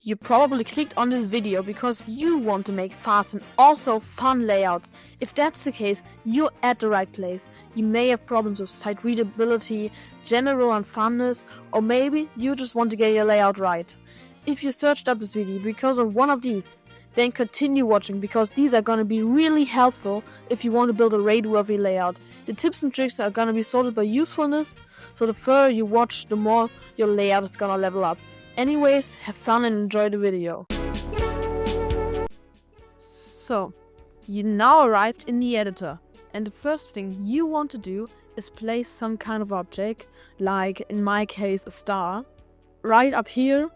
You probably clicked on this video because you want to make fast and also fun layouts. If that's the case, you're at the right place. You may have problems with sight readability, general unfunness, or maybe you just want to get your layout right. If you searched up this video because of one of these, then continue watching because these are gonna be really helpful if you want to build a raid-worthy layout. The tips and tricks are gonna be sorted by usefulness, so the further you watch, the more your layout is gonna level up. Anyways, have fun and enjoy the video. So, you now arrived in the editor, and the first thing you want to do is place some kind of object, like in my case a star, right up here,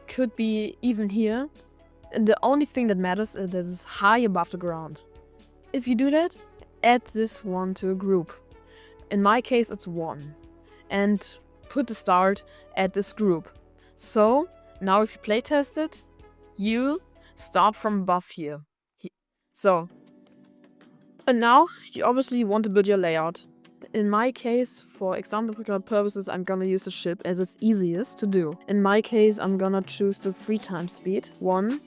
could be even here, and the only thing that matters is that it's high above the ground. If you do that, add this one to a group. In my case it's 1, and put the start at this group. So, now if you playtest it, you start from above here. So, and now you obviously want to build your layout. In my case, for example purposes, I'm gonna use the ship as it's easiest to do. In my case, I'm gonna choose the 3 times speed, 1,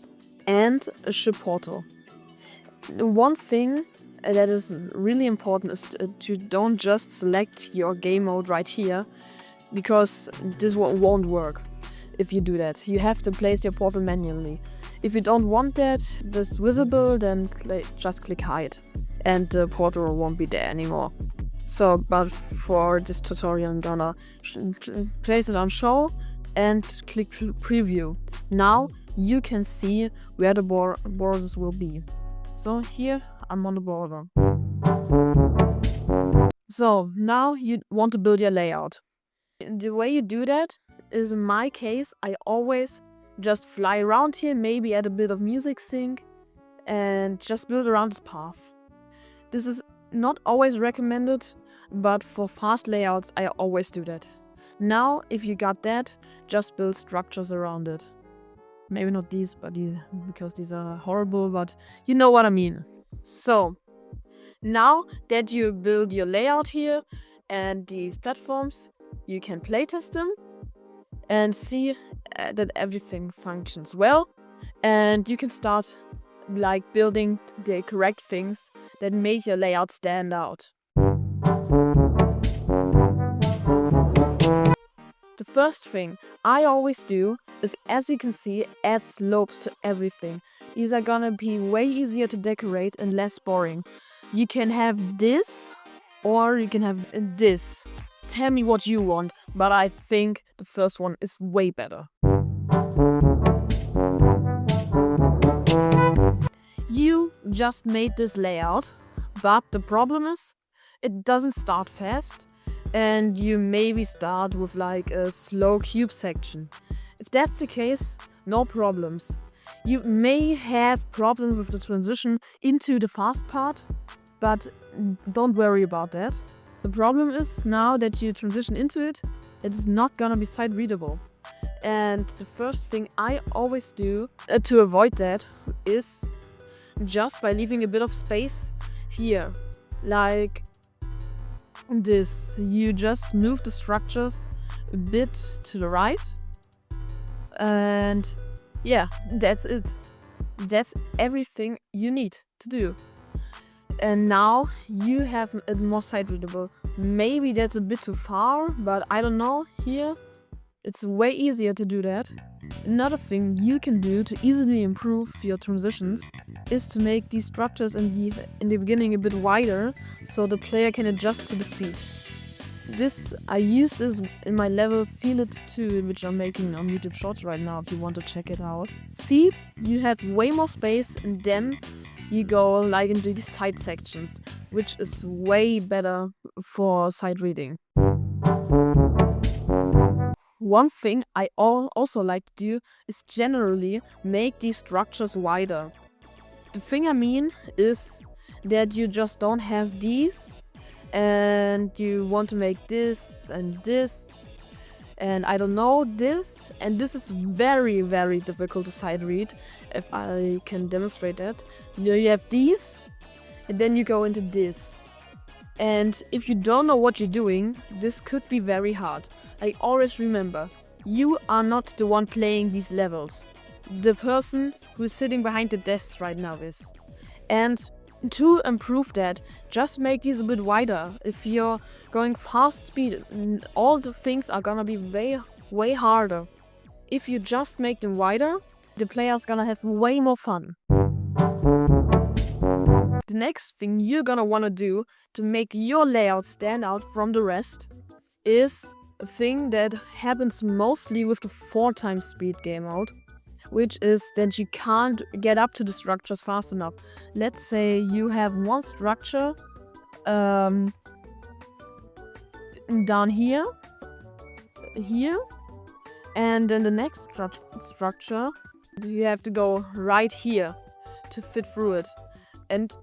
and a ship portal. One thing that is really important is that you don't just select your game mode right here, because this won't work. If you do that, you have to place your portal manually. If you don't want that this visible, then just click hide and the portal won't be there anymore. So, but for this tutorial I'm gonna place it on show and click preview. Now you can see where the borders will be. So here I'm on the border. So now you want to build your layout. The way you do that is, in my case, I always just fly around here, maybe add a bit of music sync, and just build around this path. This is not always recommended, but for fast layouts I always do that. Now, if you got that, just build structures around it. Maybe not these, but these, because these are horrible, but you know what I mean. So, now that you build your layout here and these platforms, you can playtest them and see that everything functions well, and you can start building the correct things that make your layout stand out. The first thing I always do is, as you can see, add slopes to everything. These are gonna be way easier to decorate and less boring. You can have this, or you can have this. Tell me what you want, but I think the first one is way better. You just made this layout, but the problem is it doesn't start fast, and you maybe start with a slow cube section. If that's the case, no problems. You may have problems with the transition into the fast part, but don't worry about that. The problem is, now that you transition into it, it is not gonna be sight readable. And the first thing I always do to avoid that is just by leaving a bit of space here. Like this. You just move the structures a bit to the right. And yeah, that's it. That's everything you need to do. And now you have it more sight readable. Maybe that's a bit too far, but I don't know. Here it's way easier to do that. Another thing you can do to easily improve your transitions is to make these structures in the beginning a bit wider, so the player can adjust to the speed. I use this in my level Feel It 2, which I'm making on YouTube Shorts right now if you want to check it out. See, you have way more space, and then you go into these tight sections, which is way better for sight reading. One thing I also like to do is generally make these structures wider. The thing I mean is that you just don't have these, and you want to make this and this, and I don't know, this, and this is very, very difficult to sight read, if I can demonstrate that. You have these, and then you go into this. And if you don't know what you're doing, this could be very hard. I always remember, you are not the one playing these levels. the person who's sitting behind the desk right now is. And to improve that, just make these a bit wider. If you're going fast speed, all the things are gonna be way harder. If you just make them wider, the player's gonna have way more fun. The next thing you're gonna wanna do to make your layout stand out from the rest is a thing that happens mostly with the 4x speed game mode, which is that you can't get up to the structures fast enough. Let's say you have one structure down here, and then the next structure, you have to go right here to fit through it. And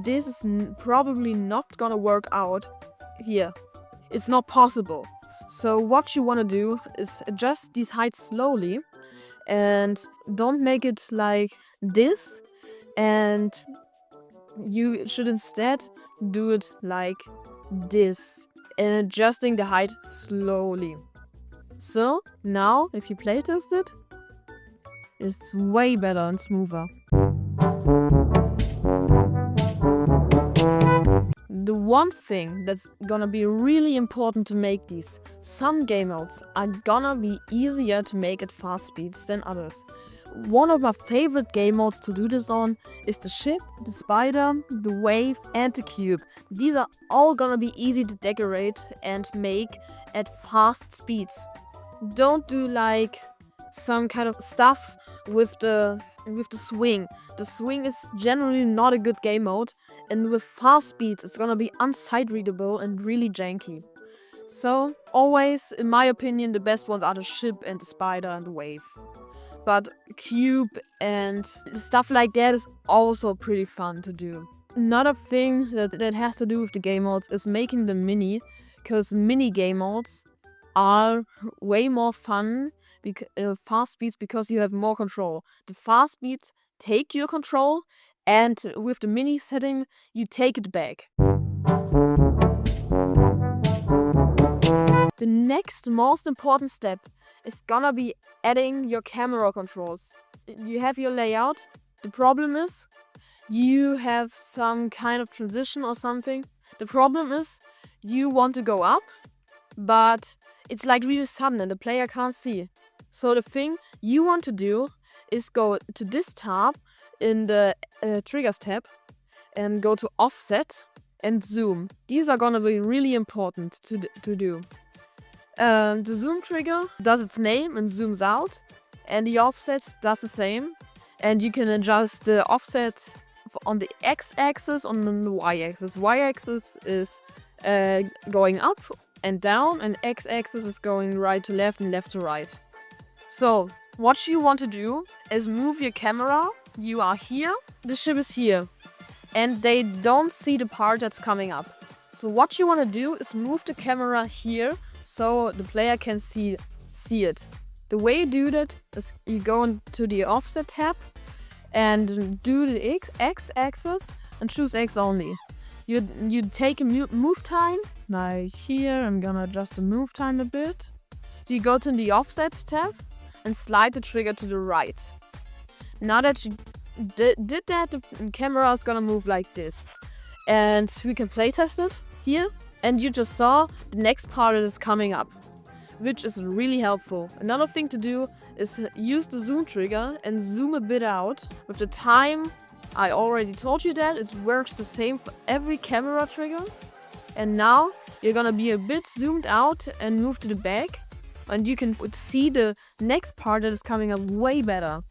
this is probably not gonna work out here. It's not possible. So what you want to do is adjust these heights slowly and don't make it like this, and you should instead do it like this and adjusting the height slowly. So now if you playtest it, it's way better and smoother. The one thing that's gonna be really important to make these, some game modes are gonna be easier to make at fast speeds than others. One of my favorite game modes to do this on is the ship, the spider, the wave and the cube. These are all gonna be easy to decorate and make at fast speeds. Don't do like some kind of stuff with the swing. The swing is generally not a good game mode, and with fast speeds it's gonna be unsight readable and really janky. So always, in my opinion, the best ones are the ship and the spider and the wave. But cube and stuff like that is also pretty fun to do. Another thing that has to do with the game modes is making them mini, because mini game modes are way more fun fast speeds because you have more control. The fast speeds take your control, and with the mini setting you take it back. The next most important step is gonna be adding your camera controls. You have your layout. The problem is you have some kind of transition or something. The problem is you want to go up, but it's like really sudden and the player can't see. So the thing you want to do is go to this tab in the triggers tab and go to offset and zoom. These are gonna be really important to do. The zoom trigger does its name and zooms out, and the offset does the same. And you can adjust the offset on the x-axis, on the y-axis. Y-axis is going up and down, and x-axis is going right to left and left to right. So what you want to do is move your camera. You are here, the ship is here, and they don't see the part that's coming up. So what you want to do is move the camera here so the player can see it. The way you do that is you go into the offset tab and do the x-axis and choose X only. You take a move time, like here. I'm gonna adjust the move time a bit. So you go to the offset tab and slide the trigger to the right. Now that you did that, the camera is gonna move like this. And we can playtest it here. And you just saw the next part is coming up, which is really helpful. Another thing to do is use the zoom trigger and zoom a bit out. With the time, I already told you that, it works the same for every camera trigger. And now you're gonna be a bit zoomed out and move to the back, and you can see the next part that is coming up way better.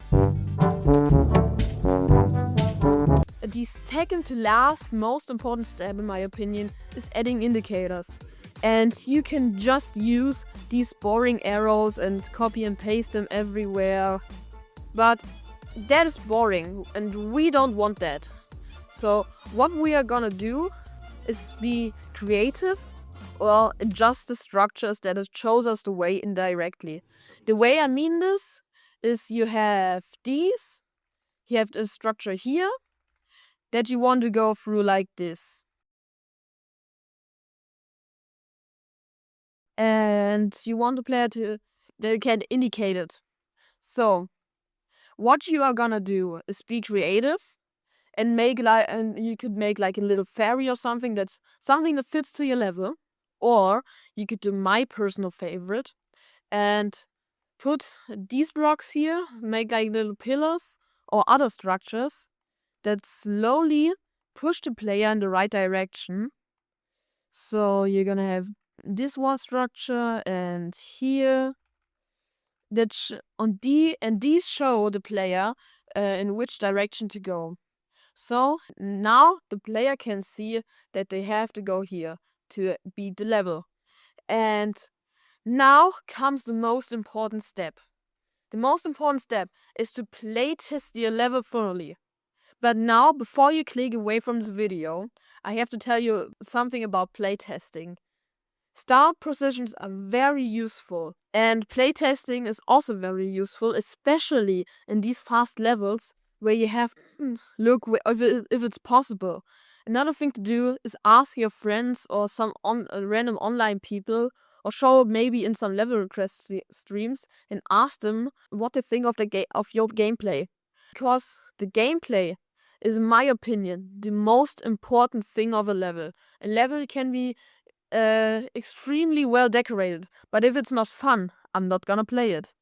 The second to last most important step, in my opinion, is adding indicators. And you can just use these boring arrows and copy and paste them everywhere. But that is boring and we don't want that. So what we are gonna do is be creative or adjust the structures that it shows us the way indirectly. The way I mean this is you have these, you have the structure here that you want to go through like this. And you want the player to, they can indicate it. So What you are gonna do is be creative and you could make like a little fairy or something that fits to your level. Or you could do my personal favorite and put these blocks here, make like little pillars or other structures that slowly push the player in the right direction. So you're gonna have this wall structure and here and these show the player in which direction to go. So now the player can see that they have to go here to beat the level. And now comes the most important step. The most important step is to playtest your level thoroughly. But now, before you click away from this video, I have to tell you something about playtesting. Start positions are very useful, and playtesting is also very useful, especially in these fast levels where you have to look if it's possible. Another thing to do is ask your friends or some random online people, or show up maybe in some level request streams and ask them what they think of your gameplay, because the gameplay is, in my opinion, the most important thing of a level. A level can be extremely well decorated, but if it's not fun, I'm not gonna play it.